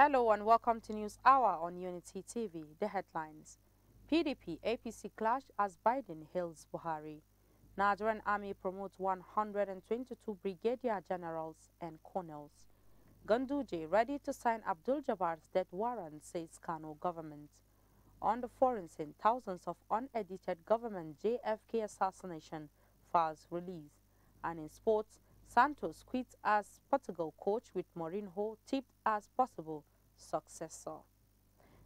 Hello and welcome to News Hour on Unity TV. The headlines. PDP APC clash as Biden hails Buhari. Nigerian Army promotes 122 brigadier generals and colonels. Ganduje ready to sign Abdul Jabbar's death warrant, says Kano government. On the foreign scene, thousands of unedited government JFK assassination files released. And in sports, Santos quits as Portugal coach with Mourinho tipped as possible successor.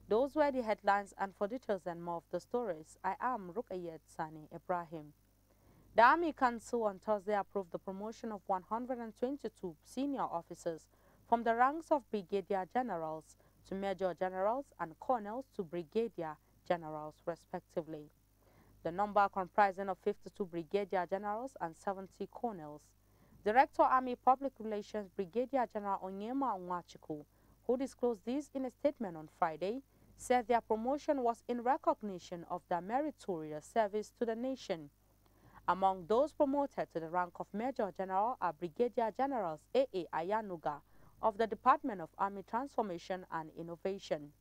Those were the headlines, and for details and more of the stories, I am Rukayat Sani Ibrahim. The Army Council on Thursday approved the promotion of 122 senior officers from the ranks of brigadier generals to major generals and colonels to brigadier generals, respectively. The number comprising of 52 brigadier generals and 70 colonels. Director Army Public Relations Brigadier General Onyema Onwachukwu, who disclosed this in a statement on Friday, said their promotion was in recognition of their meritorious service to the nation. Among those promoted to the rank of Major General are Brigadier Generals A.A. Ayanuga of the Department of Army Transformation and Innovation,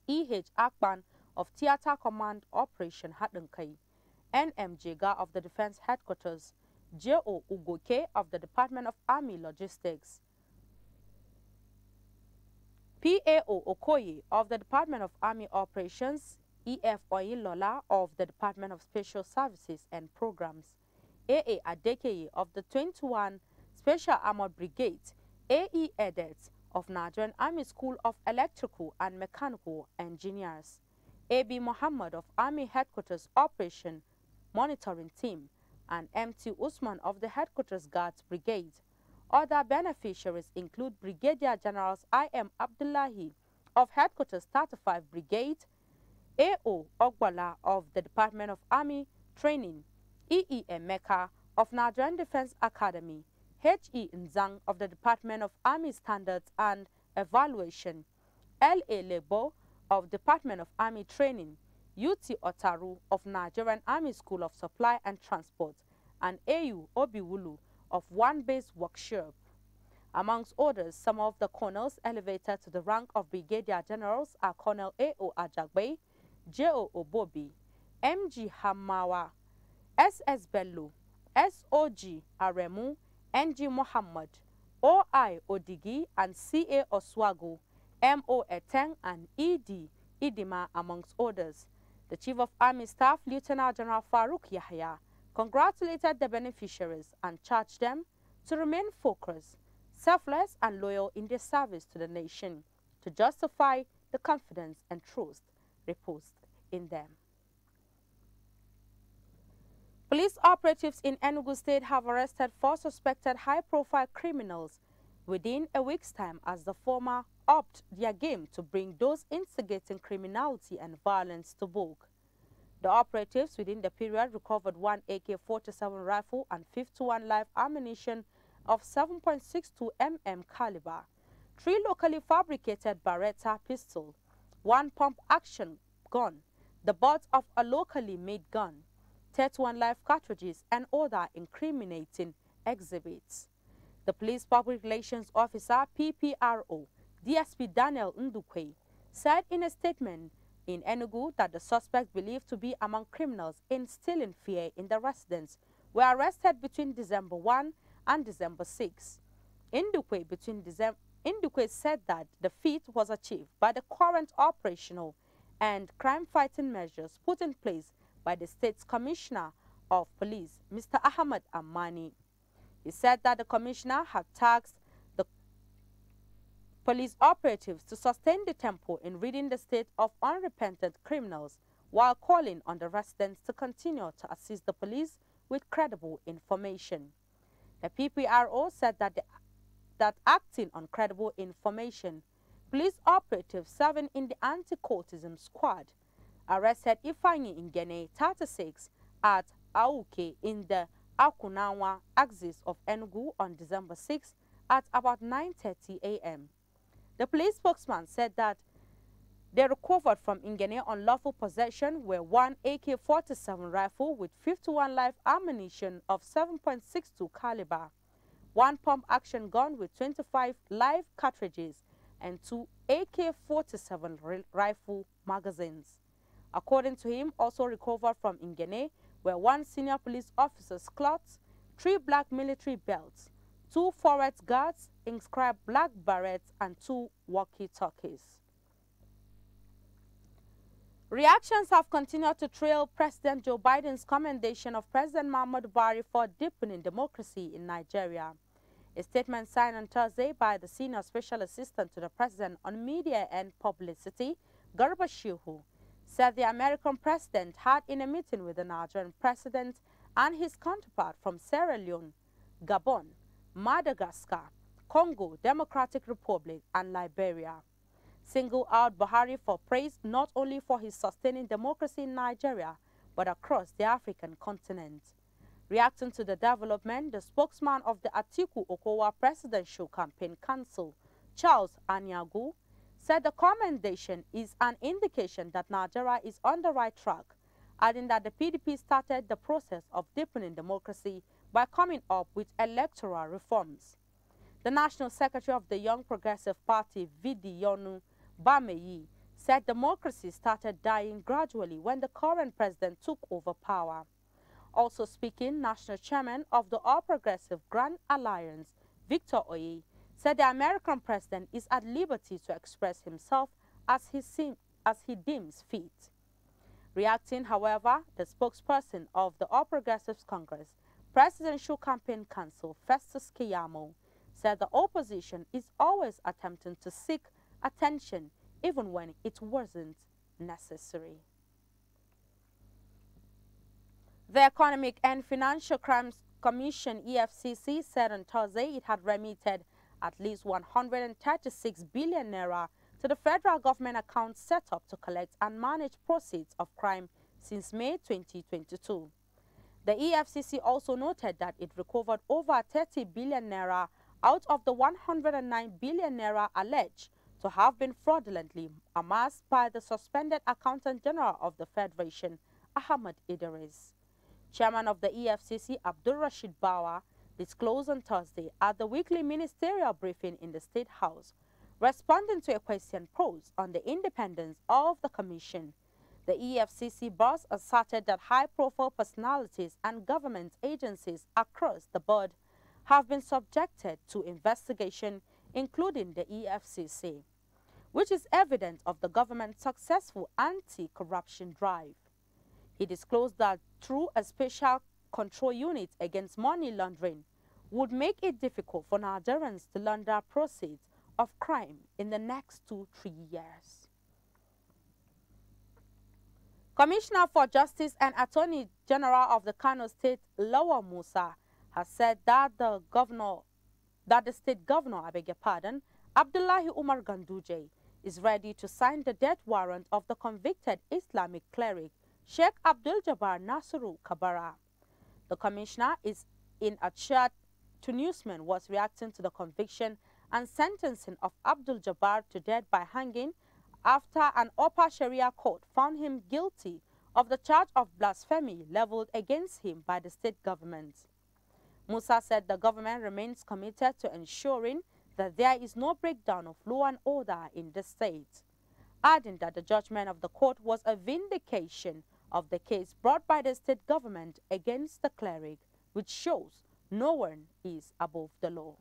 E.H. Akpan of Theater Command Operation Hatunkai, N.M. Jega of the Defense Headquarters, J.O. Ugoke of the Department of Army Logistics, P.A.O. Okoye of the Department of Army Operations, E.F. Oyilola of the Department of Special Services and Programs, A.A. Adekeye of the 21 Special Armored Brigade, A.E. Edet of Nigerian Army School of Electrical and Mechanical Engineers, A.B. Muhammad of Army Headquarters Operation Monitoring Team, and M.T. Usman of the Headquarters Guards Brigade. Other beneficiaries include Brigadier Generals I.M. Abdullahi of Headquarters 35 Brigade, A.O. Ogbala of the Department of Army Training, E.E. Emeka of Nigerian Defense Academy, H.E. Nzang of the Department of Army Standards and Evaluation, L.A. Lebo of Department of Army Training, U.T. Otaru of Nigerian Army School of Supply and Transport, and A.U. Obiwulu of One Base Workshop. Amongst others, some of the colonels elevated to the rank of brigadier generals are Colonel A.O. Ajagbe, J.O. Obobi, M.G. Hamawa, S.S. Bello, S.O.G. Aremu, N.G. Muhammad, O.I. Odigi, and C.A. Oswago, M.O. Eteng, and E.D. Idima, amongst others. The Chief of Army Staff, Lieutenant General Farouk Yahya, congratulated the beneficiaries and charged them to remain focused, selfless, and loyal in their service to the nation to justify the confidence and trust reposed in them. Police operatives in Enugu State have arrested 4 suspected high-profile criminals within a week's time as the former upped their game to bring those instigating criminality and violence to book. The operatives within the period recovered 1 AK-47 rifle and 51 live ammunition of 7.62 mm caliber, 3 locally fabricated Beretta pistol, 1 pump-action gun, the butt of a locally made gun, 31 live cartridges, and other incriminating exhibits. The Police Public Relations Officer, PPRO, DSP Daniel Ndukwe, said in a statement in Enugu that the suspects believed to be among criminals instilling fear in the residents were arrested between December 1 and December 6. Ndukwe said that the feat was achieved by the current operational and crime-fighting measures put in place by the state's Commissioner of Police, Mr. Ahmad Amani. He said that the Commissioner had tasked the police operatives to sustain the tempo in ridding the state of unrepentant criminals while calling on the residents to continue to assist the police with credible information. The PPRO said that acting on credible information, police operatives serving in the anti-cultism squad arrested Ifeanyi Ngene, 36, at Auke in the Akunawa axis of Enugu on December 6 at about 9:30 a.m. The police spokesman said that they recovered from Ngene unlawful possession were 1 AK-47 rifle with 51 live ammunition of 7.62 caliber, 1 pump-action gun with 25 live cartridges, and 2 AK-47 rifle magazines. According to him, also recovered from Ingene were 1 senior police officer's cloths, 3 black military belts, 2 forest guards, inscribed black berets, and 2 walkie-talkies. Reactions have continued to trail President Joe Biden's commendation of President Muhammadu Buhari for deepening democracy in Nigeria. A statement signed on Thursday by the Senior Special Assistant to the President on Media and Publicity, Garba Shehu, said the American president had in a meeting with the Nigerian president and his counterpart from Sierra Leone, Gabon, Madagascar, Congo, Democratic Republic, and Liberia, singled out Buhari for praise not only for his sustaining democracy in Nigeria, but across the African continent. Reacting to the development, the spokesman of the Atiku Okowa Presidential Campaign Council, Charles Anyagu, said the commendation is an indication that Nigeria is on the right track, adding that the PDP started the process of deepening democracy by coming up with electoral reforms. The National Secretary of the Young Progressive Party, Vidi Yonu Bameyi, said democracy started dying gradually when the current president took over power. Also speaking, National Chairman of the All Progressive Grand Alliance, Victor Oye, said the American president is at liberty to express himself as he deems fit. Reacting, however, the spokesperson of the All Progressives Congress, Presidential Campaign Council, Festus Keyamo, said the opposition is always attempting to seek attention even when it wasn't necessary. The Economic and Financial Crimes Commission, EFCC, said on Thursday it had remitted at least 136 billion naira to the federal government account set up to collect and manage proceeds of crime since May 2022. The EFCC also noted that it recovered over 30 billion naira out of the 109 billion naira alleged to have been fraudulently amassed by the suspended Accountant General of the Federation, Ahmad Idris. Chairman of the EFCC, Abdul Rashid Bawa, disclosed on Thursday at the weekly ministerial briefing in the State House, responding to a question posed on the independence of the commission. The EFCC boss asserted that high-profile personalities and government agencies across the board have been subjected to investigation, including the EFCC, which is evidence of the government's successful anti-corruption drive. He disclosed that through a special control unit against money laundering would make it difficult for Nigerians to launder proceeds of crime in the next 2-3 years. Commissioner for Justice and Attorney General of the Kano State, Lawal Musa, has said that the state governor, Abdullahi Umar Ganduje, is ready to sign the death warrant of the convicted Islamic cleric Sheikh Abdul Jabbar Nasiru Kabara. The commissioner is in a chat to newsmen was reacting to the conviction and sentencing of Abdul Jabbar to death by hanging after an upper Sharia court found him guilty of the charge of blasphemy leveled against him by the state government. Musa said the government remains committed to ensuring that there is no breakdown of law and order in the state, adding that the judgment of the court was a vindication of the case brought by the state government against the cleric, which shows no one is above the law.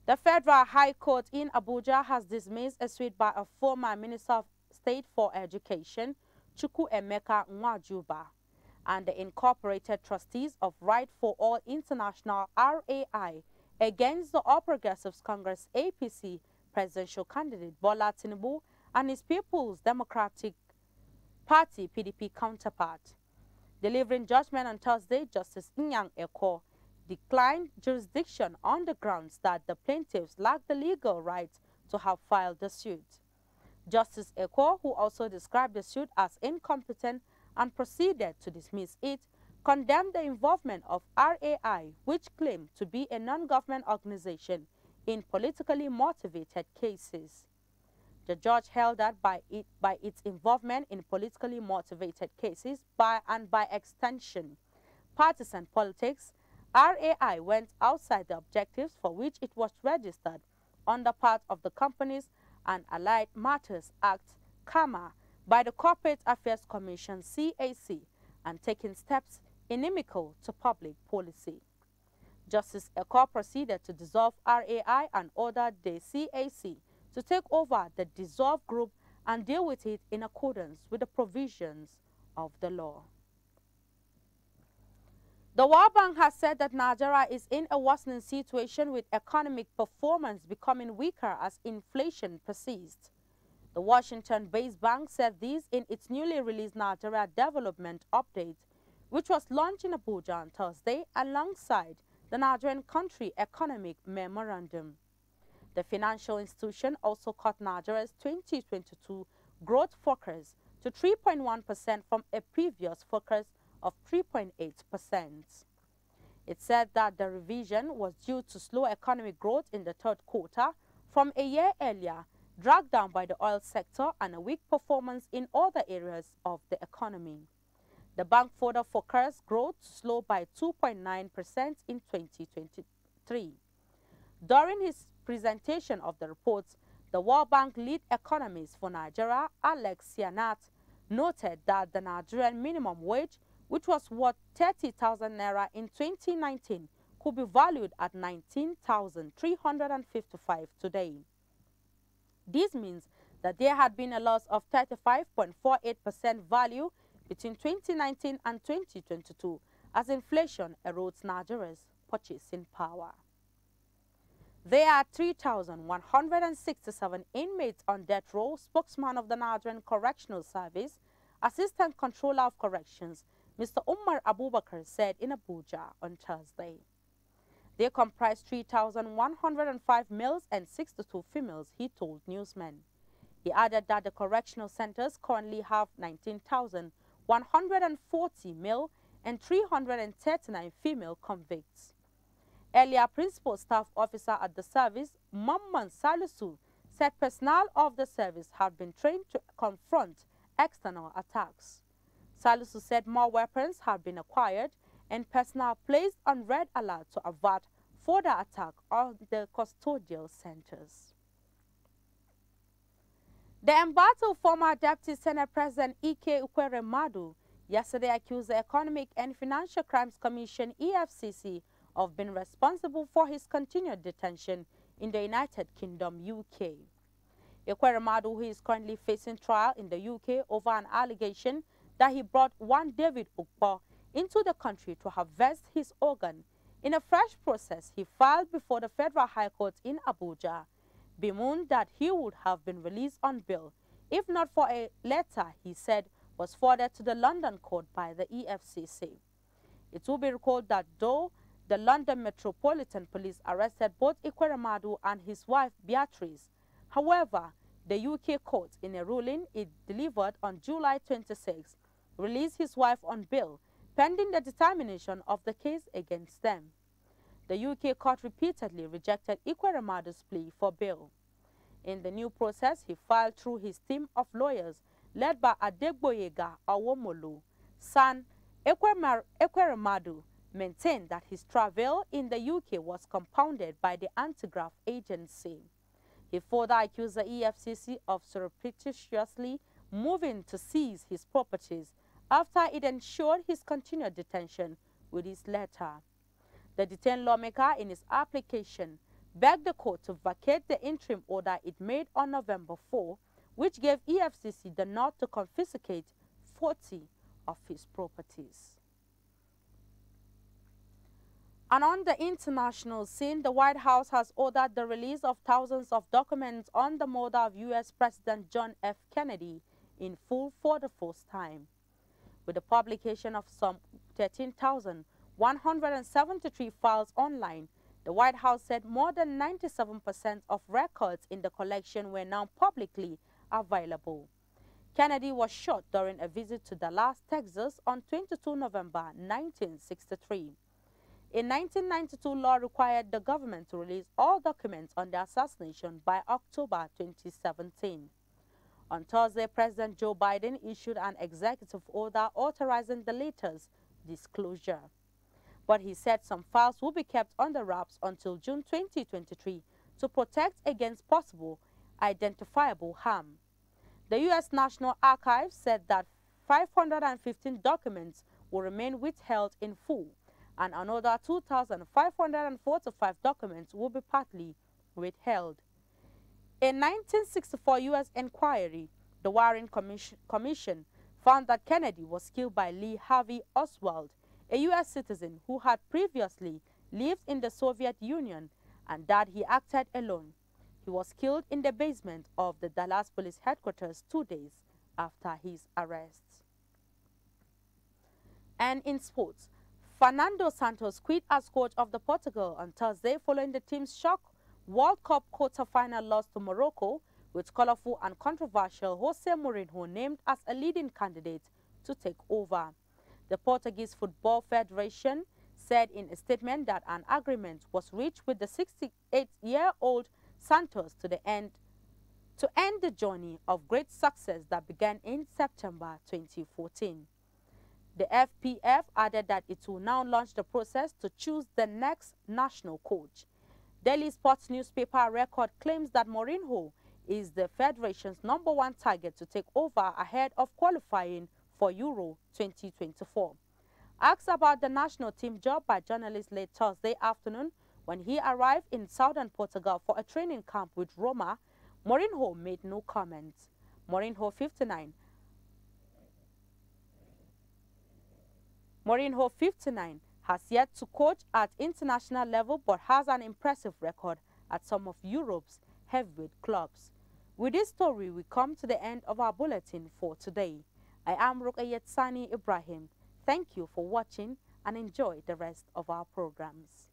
The Federal High Court in Abuja has dismissed a suit by a former Minister of State for Education, Chukwu Emeka Nwajuba, and the Incorporated Trustees of Right for All International RAI against the All Progressives Congress APC presidential candidate Bola Tinubu and his People's Democratic Party PDP counterpart. Delivering judgment on Thursday, Justice Nyang Eko declined jurisdiction on the grounds that the plaintiffs lack the legal right to have filed the suit. Justice Eko, who also described the suit as incompetent and proceeded to dismiss it, condemned the involvement of RAI, which claimed to be a non-government organization, in politically motivated cases. The judge held that by its involvement in politically motivated cases, by extension, partisan politics, RAI went outside the objectives for which it was registered on the part of the Companies and Allied Matters Act, CAMA, by the Corporate Affairs Commission, CAC, and taking steps inimical to public policy. Justice Eko proceeded to dissolve RAI and ordered the CAC to take over the dissolved group and deal with it in accordance with the provisions of the law. The World Bank has said that Nigeria is in a worsening situation with economic performance becoming weaker as inflation persists. The Washington-based bank said this in its newly released Nigeria Development Update, which was launched in Abuja on Thursday alongside the Nigerian Country Economic Memorandum. The financial institution also cut Nigeria's 2022 growth forecast to 3.1% from a previous forecast of 3.8%. It said that the revision was due to slow economic growth in the third quarter from a year earlier, dragged down by the oil sector and a weak performance in other areas of the economy. The bank further forecast growth to slow by 2.9% in 2023. During his presentation of the reports, the World Bank lead economist for Nigeria, Alex Sianat, noted that the Nigerian minimum wage, which was worth 30,000 naira in 2019, could be valued at 19,355 today. This means that there had been a loss of 35.48% value between 2019 and 2022 as inflation erodes Nigeria's purchasing power. There are 3,167 inmates on death row, spokesman of the Nigerian Correctional Service, Assistant Controller of Corrections, Mr. Umar Abubakar, said in Abuja on Thursday. They comprise 3,105 males and 62 females, he told newsmen. He added that the correctional centers currently have 19,140 male and 339 female convicts. Earlier, Principal Staff Officer at the service, Mamman Salisu, said personnel of the service have been trained to confront external attacks. Salisu said more weapons have been acquired and personnel placed on red alert to avert further attack on the custodial centers. The embattled former Deputy Senate President Ike Ukweremadu yesterday accused the Economic and Financial Crimes Commission, EFCC, of being responsible for his continued detention in the United Kingdom, UK. Ukweremadu, who is currently facing trial in the UK over an allegation that he brought one David Ukpo into the country to harvest his organ. In a fresh process he filed before the Federal High Court in Abuja, bemoaned that he would have been released on bail if not for a letter he said was forwarded to the London court by the EFCC. It will be recalled that though the London Metropolitan Police arrested both Ukweremadu and his wife Beatrice, however, the UK court, in a ruling it delivered on July 26, released his wife on bail, pending the determination of the case against them. The UK court repeatedly rejected Ukweremadu's plea for bail. In the new process, he filed through his team of lawyers led by Adegboyega Awomolu. Son Ukweremadu maintained that his travel in the UK was compounded by the anti-graft agency. He further accused the EFCC of surreptitiously moving to seize his properties after it ensured his continued detention with his letter. The detained lawmaker, in his application, begged the court to vacate the interim order it made on November 4, which gave EFCC the nod to confiscate 40 of his properties. And on the international scene, the White House has ordered the release of thousands of documents on the murder of U.S. President John F. Kennedy in full for the first time. With the publication of some 13,173 files online, the White House said more than 97% of records in the collection were now publicly available. Kennedy was shot during a visit to Dallas, Texas on 22 November 1963. A 1992 law required the government to release all documents on the assassination by October 2017. On Thursday, President Joe Biden issued an executive order authorizing the latest disclosure. But he said some files will be kept under wraps until June 2023 to protect against possible identifiable harm. The U.S. National Archives said that 515 documents will remain withheld in full, and another 2,545 documents will be partly withheld. A 1964 U.S. inquiry, the Warren Commission, found that Kennedy was killed by Lee Harvey Oswald, a U.S. citizen who had previously lived in the Soviet Union, and that he acted alone. He was killed in the basement of the Dallas Police Headquarters 2 days after his arrest. And in sports, Fernando Santos quit as coach of the Portugal on Thursday following the team's shock World Cup quarter-final loss to Morocco, with colorful and controversial Jose Mourinho named as a leading candidate to take over. The Portuguese Football Federation said in a statement that an agreement was reached with the 68-year-old Santos to end the journey of great success that began in September 2014. The FPF added that it will now launch the process to choose the next national coach. Daily Sports newspaper Record claims that Mourinho is the federation's #1 target to take over ahead of qualifying for Euro 2024. Asked about the national team job by journalists late Thursday afternoon when he arrived in southern Portugal for a training camp with Roma, Mourinho made no comments. Mourinho, 59, has yet to coach at international level but has an impressive record at some of Europe's heavyweight clubs. With this story, we come to the end of our bulletin for today. I am Rukayet Sani Ibrahim. Thank you for watching and enjoy the rest of our programs.